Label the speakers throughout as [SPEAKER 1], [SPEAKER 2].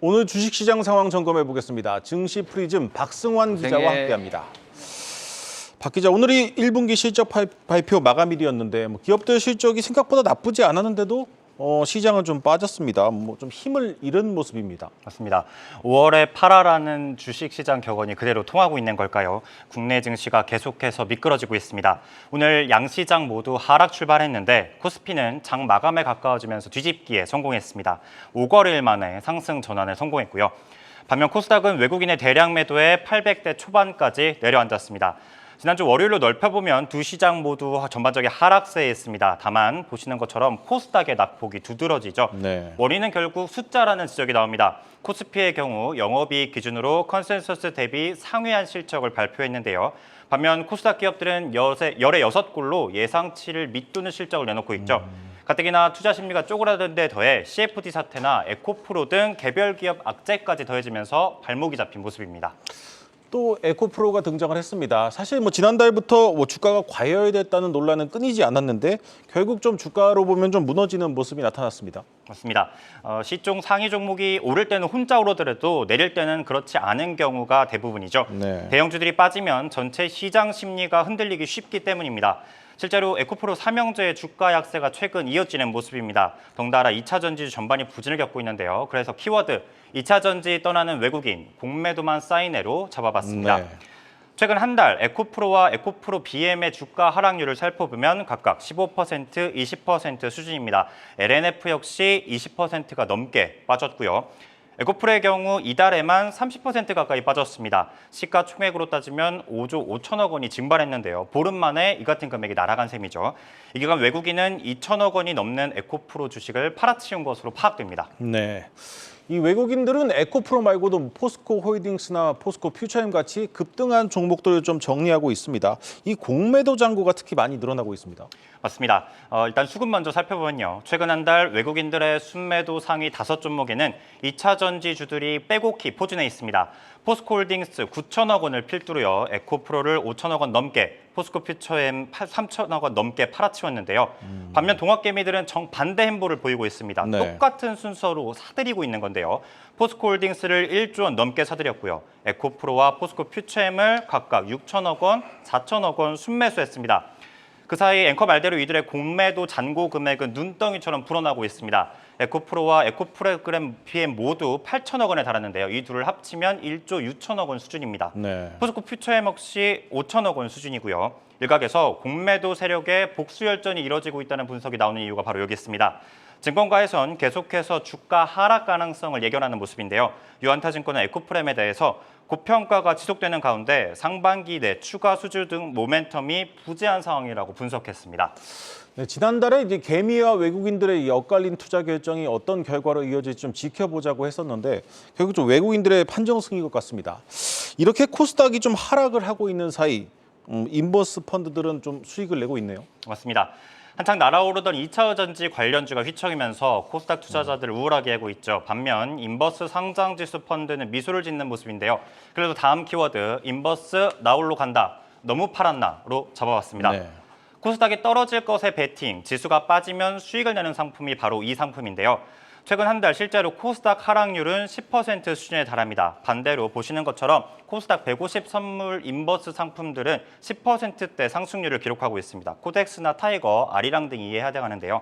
[SPEAKER 1] 오늘 주식시장 상황 점검해 보겠습니다. 증시 프리즘 박승환 기자와 함께합니다. 박 기자, 오늘이 1분기 실적 발표 마감일이었는데 기업들 실적이 생각보다 나쁘지 않았는데도 시장은 좀 빠졌습니다. 좀 힘을 잃은 모습입니다.
[SPEAKER 2] 맞습니다. 5월에 팔아라는 주식시장 격언이 그대로 통하고 있는 걸까요? 국내 증시가 계속해서 미끄러지고 있습니다. 오늘 양시장 모두 하락 출발했는데 코스피는 장 마감에 가까워지면서 뒤집기에 성공했습니다. 5거래일 만에 상승 전환에 성공했고요. 반면 코스닥은 외국인의 대량 매도에 800대 초반까지 내려앉았습니다. 지난주 월요일로 넓혀보면 두 시장 모두 전반적인 하락세에 있습니다. 다만 보시는 것처럼 코스닥의 낙폭이 두드러지죠.
[SPEAKER 1] 네.
[SPEAKER 2] 원인은 결국 숫자라는 지적이 나옵니다. 코스피의 경우 영업이익 기준으로 컨센서스 대비 상회한 실적을 발표했는데요. 반면 코스닥 기업들은 열의 6골로 예상치를 밑도는 실적을 내놓고 있죠. 가뜩이나 투자 심리가 쪼그라든 데 더해 CFD 사태나 에코프로 등 개별 기업 악재까지 더해지면서 발목이 잡힌 모습입니다.
[SPEAKER 1] 또 에코프로가 등장을 했습니다. 사실 지난달부터 주가가 과열됐다는 논란은 끊이지 않았는데 결국 좀 주가로 보면 좀 무너지는 모습이 나타났습니다.
[SPEAKER 2] 맞습니다. 시총 상위 종목이 오를 때는 혼자 오르더라도 내릴 때는 그렇지 않은 경우가 대부분이죠.
[SPEAKER 1] 네.
[SPEAKER 2] 대형주들이 빠지면 전체 시장 심리가 흔들리기 쉽기 때문입니다. 실제로 에코프로 삼형제의 주가 약세가 최근 이어지는 모습입니다. 덩달아 2차 전지 전반이 부진을 겪고 있는데요. 그래서 키워드 2차 전지 떠나는 외국인, 공매도만 사인해로 잡아봤습니다.
[SPEAKER 1] 네.
[SPEAKER 2] 최근 한 달 에코프로와 에코프로 BM의 주가 하락률을 살펴보면 각각 15%, 20% 수준입니다. LNF 역시 20%가 넘게 빠졌고요. 에코프로의 경우 이달에만 30% 가까이 빠졌습니다. 시가총액으로 따지면 5조 5천억 원이 증발했는데요. 보름 만에 이 같은 금액이 날아간 셈이죠. 이 기간 외국인은 2천억 원이 넘는 에코프로 주식을 팔아치운 것으로 파악됩니다.
[SPEAKER 1] 네. 이 외국인들은 에코프로 말고도 포스코 홀딩스나 포스코 퓨처엠 같이 급등한 종목들을 좀 정리하고 있습니다. 이 공매도 잔고가 특히 많이 늘어나고 있습니다.
[SPEAKER 2] 맞습니다. 일단 수급 먼저 살펴보면요. 최근 한 달 외국인들의 순매도 상위 5종목에는 2차 전지주들이 빼곡히 포진해 있습니다. 포스코홀딩스 9천억 원을 필두로요. 에코프로를 5천억 원 넘게, 포스코 퓨처엠 3천억 원 넘게 팔아치웠는데요. 반면 동학개미들은 정반대 행보를 보이고 있습니다.
[SPEAKER 1] 네.
[SPEAKER 2] 똑같은 순서로 사들이고 있는 건데요. 포스코홀딩스를 1조 원 넘게 사들였고요. 에코프로와 포스코 퓨처엠을 각각 6천억 원, 4천억 원 순매수했습니다. 그 사이 앵커 말대로 이들의 공매도 잔고 금액은 눈덩이처럼 불어나고 있습니다. 에코프로와 에코프로그램 PM 모두 8천억 원에 달하는데요. 이 둘을 합치면 1조 6천억 원 수준입니다.
[SPEAKER 1] 네.
[SPEAKER 2] 포스코 퓨처엠 역시 5천억 원 수준이고요. 일각에서 공매도 세력의 복수 열전이 이뤄지고 있다는 분석이 나오는 이유가 바로 여기 있습니다. 증권가에선 계속해서 주가 하락 가능성을 예견하는 모습인데요. 유한타증권은 에코프렘에 대해서 고평가가 지속되는 가운데 상반기 내 추가 수주 등 모멘텀이 부재한 상황이라고 분석했습니다.
[SPEAKER 1] 네, 지난달에 개미와 외국인들의 엇갈린 투자 결정이 어떤 결과로 이어질지 좀 지켜보자고 했었는데 결국 좀 외국인들의 판정승인 것 같습니다. 이렇게 코스닥이 좀 하락을 하고 있는 사이 인버스 펀드들은 좀 수익을 내고 있네요.
[SPEAKER 2] 맞습니다. 한창 날아오르던 2차 전지 관련주가 휘청이면서 코스닥 투자자들을 우울하게 하고 있죠. 반면 인버스 상장지수 펀드는 미소를 짓는 모습인데요. 그래도 다음 키워드 인버스 나홀로 간다. 너무 팔았나로 잡아봤습니다.
[SPEAKER 1] 네.
[SPEAKER 2] 코스닥이 떨어질 것에 베팅, 지수가 빠지면 수익을 내는 상품이 바로 이 상품인데요. 최근 한 달 실제로 코스닥 하락률은 10% 수준에 달합니다. 반대로 보시는 것처럼 코스닥 150 선물 인버스 상품들은 10%대 상승률을 기록하고 있습니다. 코덱스나 타이거, 아리랑 등이 이에 해당하는데요.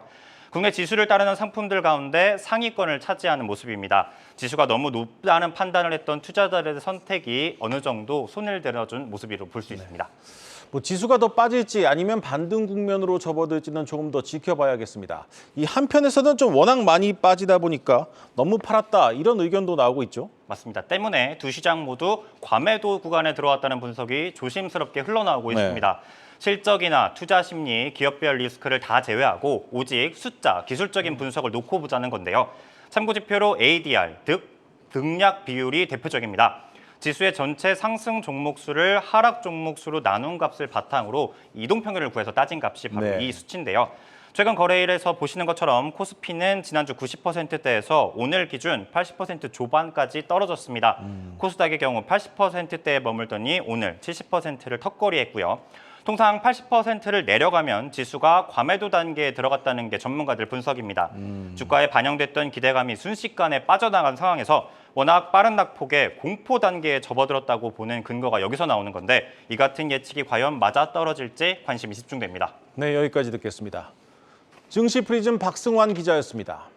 [SPEAKER 2] 국내 지수를 따르는 상품들 가운데 상위권을 차지하는 모습입니다. 지수가 너무 높다는 판단을 했던 투자자들의 선택이 어느 정도 손을 들어준 모습으로 볼 수 있습니다.
[SPEAKER 1] 지수가 더 빠질지 아니면 반등 국면으로 접어들지는 조금 더 지켜봐야겠습니다. 이 한편에서는 좀 워낙 많이 빠지다 보니까 너무 팔았다 이런 의견도 나오고 있죠.
[SPEAKER 2] 맞습니다. 때문에 두 시장 모두 과매도 구간에 들어왔다는 분석이 조심스럽게 흘러나오고
[SPEAKER 1] 네.
[SPEAKER 2] 있습니다. 실적이나 투자 심리, 기업별 리스크를 다 제외하고 오직 숫자, 기술적인 분석을 놓고 보자는 건데요. 참고지표로 ADR, 즉 등락 비율이 대표적입니다. 지수의 전체 상승 종목 수를 하락 종목 수로 나눈 값을 바탕으로 이동평균을 구해서 따진 값이 바로
[SPEAKER 1] 네.
[SPEAKER 2] 이 수치인데요. 최근 거래일에서 보시는 것처럼 코스피는 지난주 90%대에서 오늘 기준 80% 조반까지 떨어졌습니다. 코스닥의 경우 80%대에 머물더니 오늘 70%를 턱걸이했고요. 통상 80%를 내려가면 지수가 과매도 단계에 들어갔다는 게 전문가들 분석입니다. 주가에 반영됐던 기대감이 순식간에 빠져나간 상황에서 워낙 빠른 낙폭에 공포 단계에 접어들었다고 보는 근거가 여기서 나오는 건데 이 같은 예측이 과연 맞아떨어질지 관심이 집중됩니다.
[SPEAKER 1] 네, 여기까지 듣겠습니다. 증시 프리즘 박승환 기자였습니다.